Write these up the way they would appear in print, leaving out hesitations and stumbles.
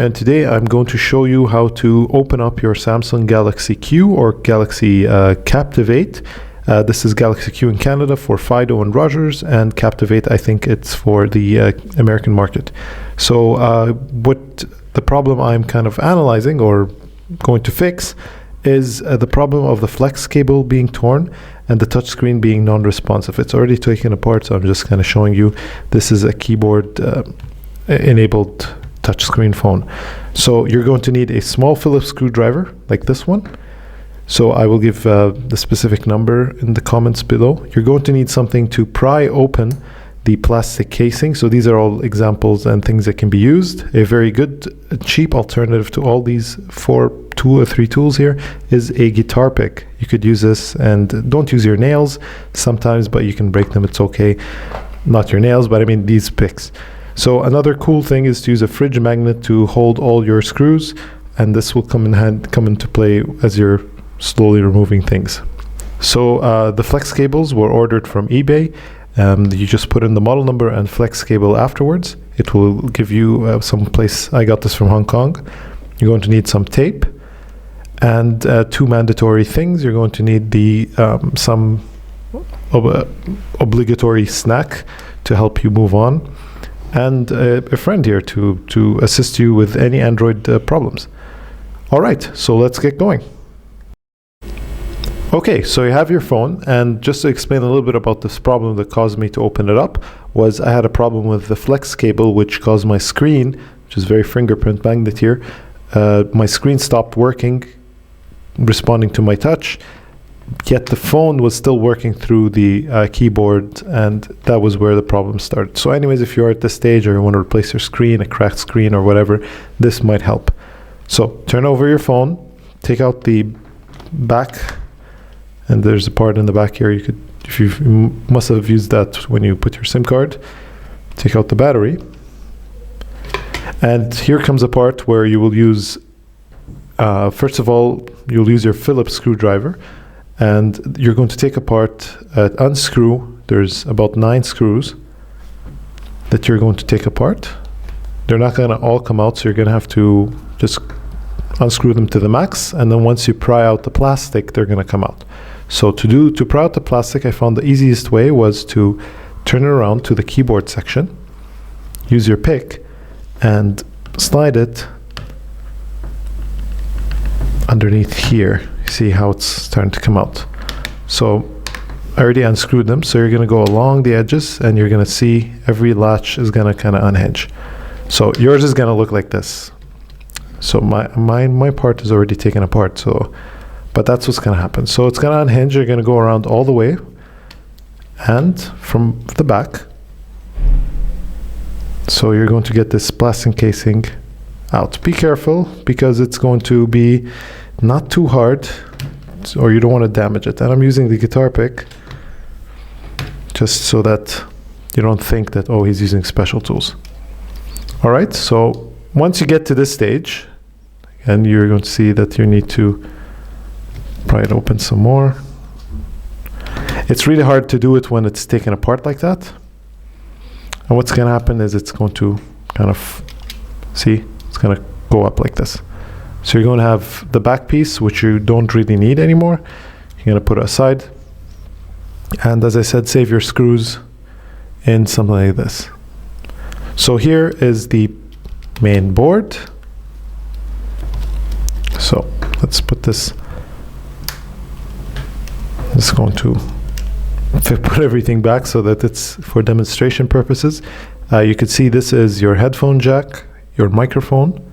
And today I'm going to show you how to open up your Samsung Galaxy Q or Galaxy Captivate. This is Galaxy Q in Canada for Fido and Rogers, and Captivate, I think it's for the American market. So what the problem I'm kind of analyzing or going to fix is the problem of the flex cable being torn and the touchscreen being non-responsive. It's already taken apart, so I'm just kind of showing you. This is a keyboard enabled touchscreen phone. So you're going to need a small Phillips screwdriver like this one. So I will give the specific number in the comments below. You're going to need something to pry open the plastic casing. So these are all examples and things that can be used. A very good, cheap alternative to all these two or three tools here is a guitar pick. You could use this, and don't use your nails sometimes, but you can break them, it's okay. Not your nails, but I mean these picks. So another cool thing is to use a fridge magnet to hold all your screws, and this will come into play as you're slowly removing things. So the flex cables were ordered from eBay. You just put in the model number and flex cable afterwards. It will give you some place. I got this from Hong Kong. You're going to need some tape and two mandatory things. You're going to need some obligatory snack to help you move on, and a friend here to assist you with any Android problems. All right, so let's get going. Okay, so you have your phone, and just to explain a little bit about this problem that caused me to open it up was I had a problem with the flex cable, which caused my screen, which is very fingerprint magnet here, my screen stopped working, responding to my touch, yet the phone was still working through the keyboard, and that was where the problem started. So anyways, if you're at this stage or you want to replace your screen, a cracked screen or whatever, this might help. So turn over your phone, take out the back, and there's a part in the back here. You must have used that when you put your SIM card. Take out the battery. And here comes a part where you will use, first of all, you'll use your Phillips screwdriver, and you're going to take apart, unscrew. There's about 9 screws that you're going to take apart. They're not going to all come out, so you're going to have to just unscrew them to the max, and then once you pry out the plastic, they're going to come out. So to pry out the plastic, I found the easiest way was to turn it around to the keyboard section, use your pick, and slide it underneath here. You see how it's starting to come out. So I already unscrewed them, so you're going to go along the edges, and you're going to see every latch is going to kind of unhinge. So yours is going to look like this. So my part is already taken apart, so but that's what's going to happen. So it's going to unhinge. You're going to go around all the way, and from the back. So you're going to get this plastic casing out. Be careful, because it's going to be not too hard, or you don't want to damage it. And I'm using the guitar pick just so that you don't think that, oh, he's using special tools. All right, so once you get to this stage, and you're going to see that you need to pry it open some more. It's really hard to do it when it's taken apart like that. And what's going to happen is it's going to kind of, see, it's going to go up like this. So you're going to have the back piece, which you don't really need anymore. You're going to put it aside. And as I said, save your screws in something like this. So here is the main board. So let's put this. Just going to put everything back so that it's for demonstration purposes. You could see this is your headphone jack, your microphone,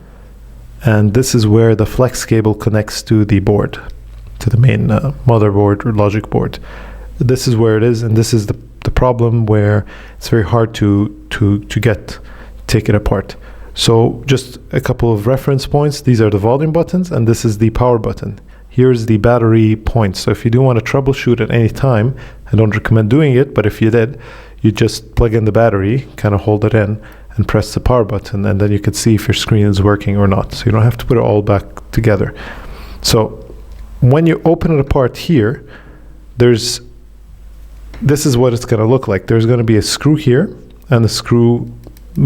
and this is where the flex cable connects to the board, to the main motherboard or logic board. This is where it is, and this is the problem where it's very hard to take it apart. So just a couple of reference points. These are the volume buttons, and this is the power button. Here's the battery point. So if you do want to troubleshoot at any time, I don't recommend doing it, but if you did, you just plug in the battery, kind of hold it in, and press the power button, and then you can see if your screen is working or not. So you don't have to put it all back together. So when you open it apart here, this is what it's going to look like. There's going to be a screw here and a screw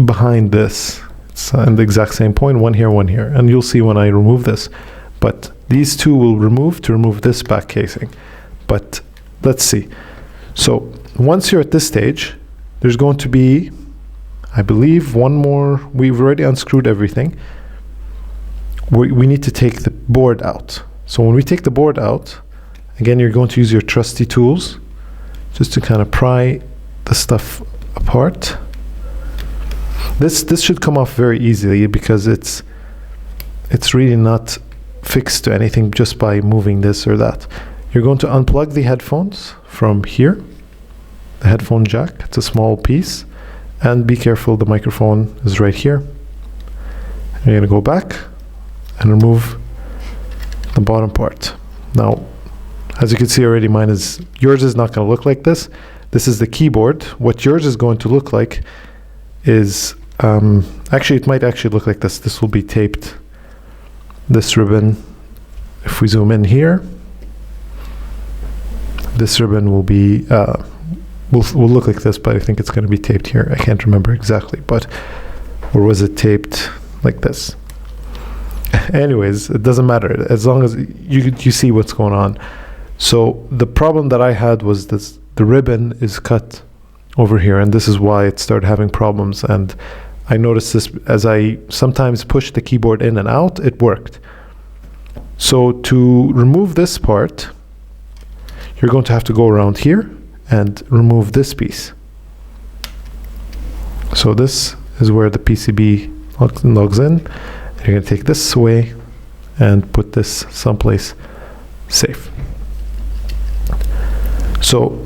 behind this. It's in the exact same point, one here, and you'll see when I remove this. But these two will remove to remove this back casing. But let's see. So once you're at this stage, there's going to be, I believe, one more. We've already unscrewed everything. We need to take the board out. So when we take the board out, again, you're going to use your trusty tools just to kind of pry the stuff apart. This should come off very easily because it's really not fixed to anything just by moving this or that. You're going to unplug the headphones from here, the headphone jack. It's a small piece, and be careful, the microphone is right here. You're going to go back and remove the bottom part. Now, as you can see already, yours is not going to look like this. This is the keyboard. What yours is going to look like is actually, it might actually look like this. This will be taped. This ribbon, if we zoom in here, this ribbon will be will look like this, but I think it's going to be taped here. I can't remember exactly, but or was it taped like this? Anyways, it doesn't matter as long as you see what's going on. So the problem that I had was this: the ribbon is cut over here, and this is why it started having problems. And I noticed this as I sometimes pushed the keyboard in and out, it worked. So to remove this part, you're going to have to go around here and remove this piece. So this is where the PCB logs in. You're going to take this away and put this someplace safe. So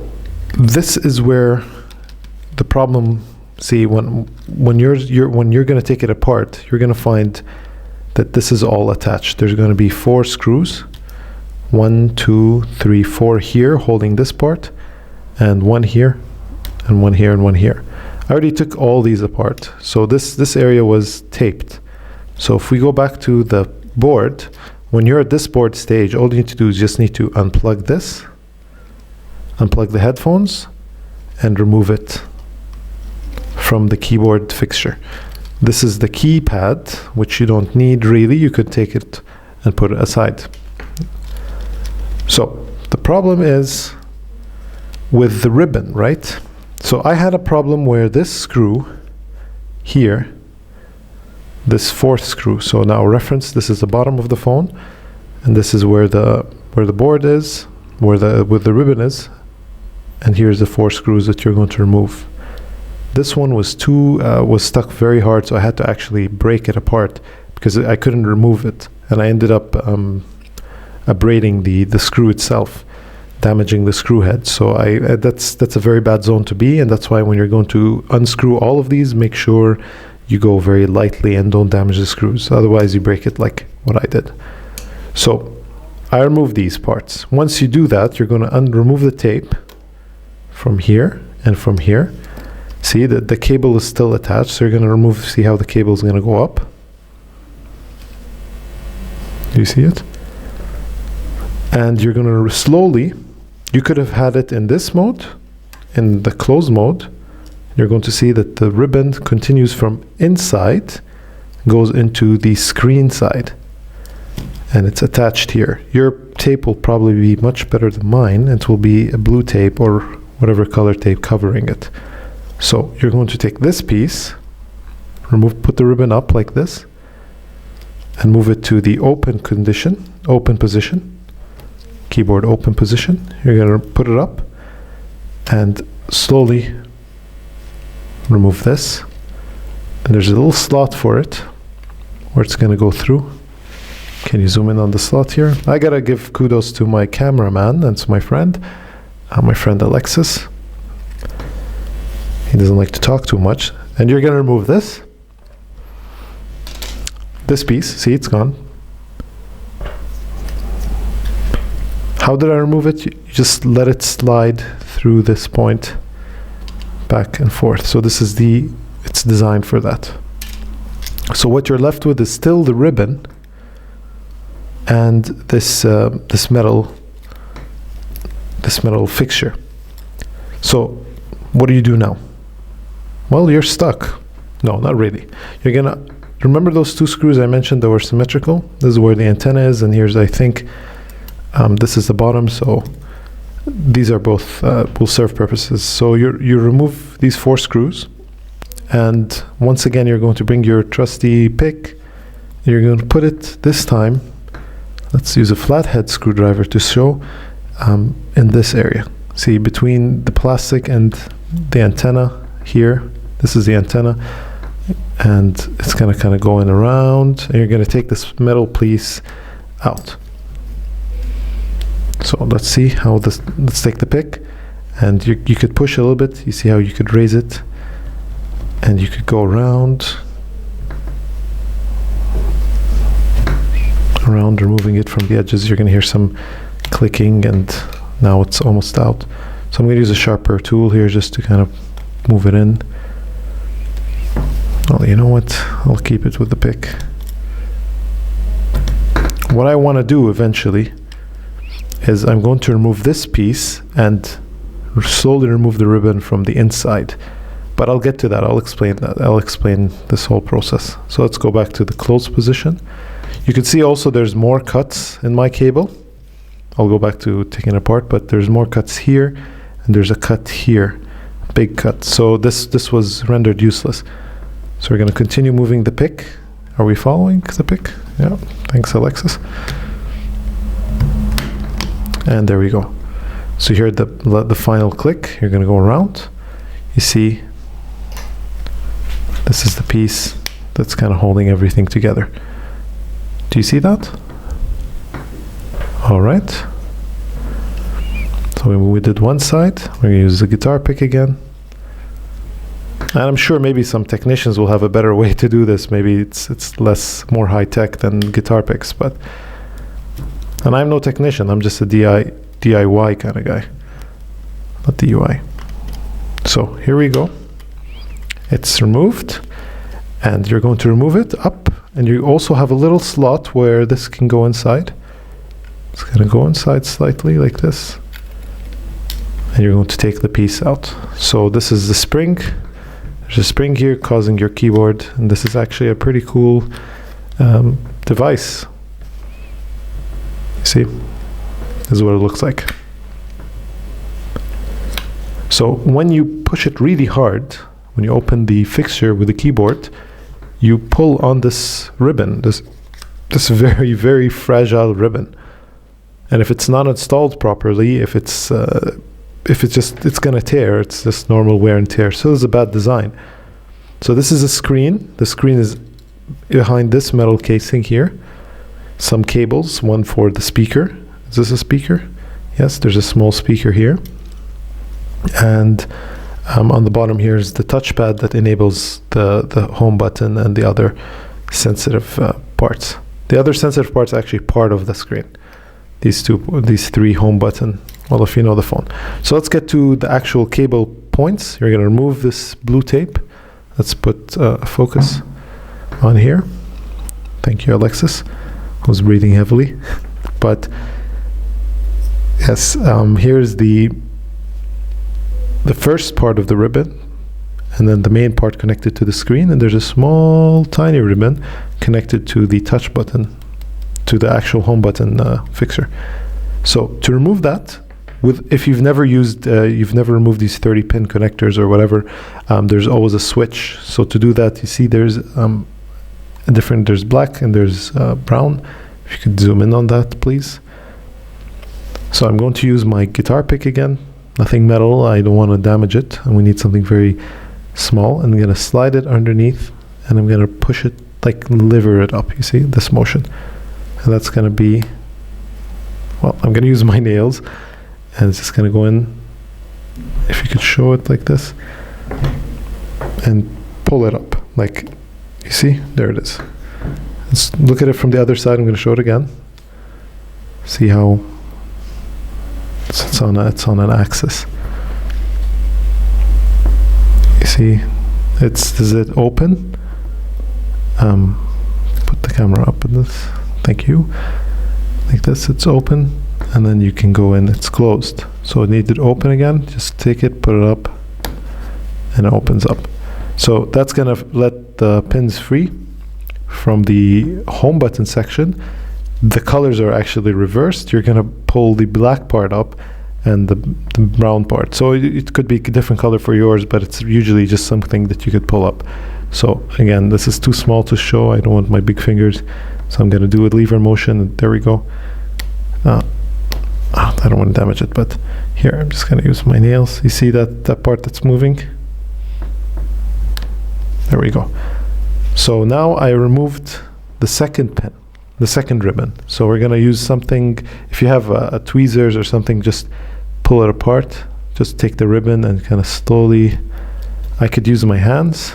this is where the problem. See, when you're going to take it apart, you're going to find that this is all attached. There's going to be 4 screws, 1, 2, 3, 4 here holding this part, and 1 here, and 1 here, and 1 here. I already took all these apart, so this area was taped. So if we go back to the board, when you're at this board stage, all you need to do is just need to unplug this, unplug the headphones, and remove it from the keyboard fixture. This is the keypad, which you don't need really. You could take it and put it aside. So the problem is with the ribbon, right? So I had a problem where this screw here, this 4th screw. So now reference, this is the bottom of the phone, and this is where the board is, where the ribbon is, and here's the 4 screws that you're going to remove. This one was stuck very hard, so I had to actually break it apart because I couldn't remove it, and I ended up abrading the screw itself, damaging the screw head. So that's a very bad zone to be, and that's why when you're going to unscrew all of these, make sure you go very lightly and don't damage the screws. Otherwise, you break it like what I did. So I removed these parts. Once you do that, you're going to remove the tape from here and from here. See that the cable is still attached, so you're going to remove, see how the cable is going to go up. Do you see it? And you're going to slowly, you could have had it in this mode, in the closed mode. You're going to see that the ribbon continues from inside, goes into the screen side, and it's attached here. Your tape will probably be much better than mine. It will be a blue tape or whatever color tape covering it. So you're going to take this piece, put the ribbon up like this, and move it to the open position, keyboard open position. You're going to put it up and slowly remove this. And there's a little slot for it where it's going to go through. Can you zoom in on the slot here? I gotta give kudos to my cameraman and to my friend Alexis. He doesn't like to talk too much. And you're going to remove this piece. See, it's gone. How did I remove it? You just let it slide through this point back and forth. So this is it's designed for that. So what you're left with is still the ribbon and this metal fixture. So what do you do now? Well, you're stuck. No, not really. You're gonna remember those two screws I mentioned that were symmetrical? This is where the antenna is, and here's, I think, this is the bottom, so these are both will serve purposes. So you remove these 4 screws, and once again you're going to bring your trusty pick. You're going to put it this time, let's use a flathead screwdriver to show, in this area. See, between the plastic and the antenna here, this is the antenna, and it's going to kind of go in around, and you're going to take this metal piece out. So let's see how this, let's take the pick, and you could push a little bit. You see how you could raise it, and you could go around, removing it from the edges. You're going to hear some clicking, and now it's almost out. So I'm going to use a sharper tool here just to kind of move it in. Well, you know what? I'll keep it with the pick. What I want to do eventually is I'm going to remove this piece and slowly remove the ribbon from the inside. But I'll get to that. I'll explain that. I'll explain this whole process. So let's go back to the closed position. You can see also there's more cuts in my cable. I'll go back to taking it apart, but there's more cuts here, and there's a cut here, big cut. So this was rendered useless. So we're going to continue moving the pick. Are we following the pick? Yeah, thanks Alexis. And there we go. So here the final click, you're going to go around. You see, this is the piece that's kind of holding everything together. Do you see that? All right. So we did one side. We're going to use the guitar pick again. And I'm sure maybe some technicians will have a better way to do this. Maybe it's more high tech than guitar picks, and I'm no technician. I'm just a DIY kind of guy, not DUI. So here we go. It's removed, and you're going to remove it up, and you also have a little slot where this can go inside. It's going to go inside slightly like this, and you're going to take the piece out. So this is the spring. There's a spring here causing your keyboard, and this is actually a pretty cool device. You see, this is what it looks like. So when you push it really hard, when you open the fixture with the keyboard, you pull on this ribbon, this very, very fragile ribbon. And if it's not installed properly, if it's gonna tear. It's just normal wear and tear. So it's a bad design. So this is a screen. The screen is behind this metal casing here. Some cables, one for the speaker. Is this a speaker? Yes, there's a small speaker here. And on the bottom here is the touchpad that enables the home button and the other sensitive parts. The other sensitive parts are actually part of the screen. These 3 home button. Well, if you know the phone. So let's get to the actual cable points. You're going to remove this blue tape. Let's put a focus on here. Thank you, Alexis, who's breathing heavily. But yes, here's the first part of the ribbon, and then the main part connected to the screen, and there's a small, tiny ribbon connected to the touch button, to the actual home button fixture. So to remove that, if you've never removed these 30-pin connectors or whatever, there's always a switch. So to do that, you see there's there's black and there's brown. If you could zoom in on that, please. So I'm going to use my guitar pick again. Nothing metal, I don't want to damage it, and we need something very small. And I'm going to slide it underneath, and I'm going to push it, like lever it up, you see, this motion. And that's going to be, well, I'm going to use my nails, and it's just going to go in, if you could show it like this, and pull it up, like, you see, there it is. Let's look at it from the other side. I'm going to show it again. See how it's on an axis. You see, is it open? Put the camera up in this. Thank you. Like this, it's open, and then you can go in. It's closed, so it needed to open again. Just take it, put it up, and it opens up. So that's gonna let the pins free, from the home button section, the colors are actually reversed. You're going to pull the black part up and the brown part. So it could be a different color for yours, but it's usually just something that you could pull up. So again, this is too small to show. I don't want my big fingers. So I'm going to do a lever motion, and there we go. I don't want to damage it, but here I'm just going to use my nails. You see that part that's moving? There we go. So now I removed the second pin, the second ribbon. So we're going to use something, if you have a tweezers or something, just pull it apart. Just take the ribbon and kind of slowly, I could use my hands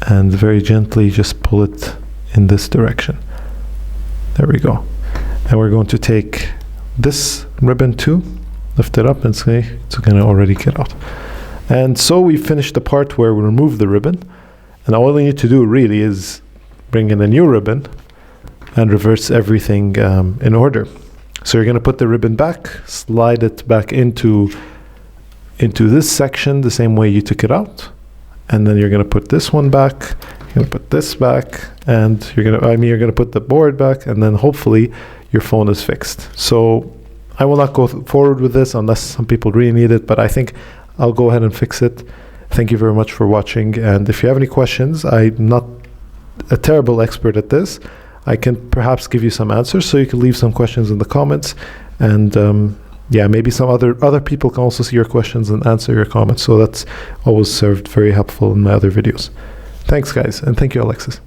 and very gently just pull it in this direction. There we go. And we're going to take this ribbon too, lift it up and say it's going to already get out. And so we finished the part where we remove the ribbon, and all we need to do really is bring in a new ribbon and reverse everything in order. So you're going to put the ribbon back, slide it back into this section the same way you took it out, and then you're going to put this one back, you're going to put this back, and you're going to put the board back, and then hopefully your phone is fixed. So I will not go forward with this unless some people really need it, but I think I'll go ahead and fix it. Thank you very much for watching, and if you have any questions, I'm not a terrible expert at this. I can perhaps give you some answers, so you can leave some questions in the comments, and yeah, maybe some other people can also see your questions and answer your comments, so that's always served very helpful in my other videos. Thanks guys, and thank you Alexis.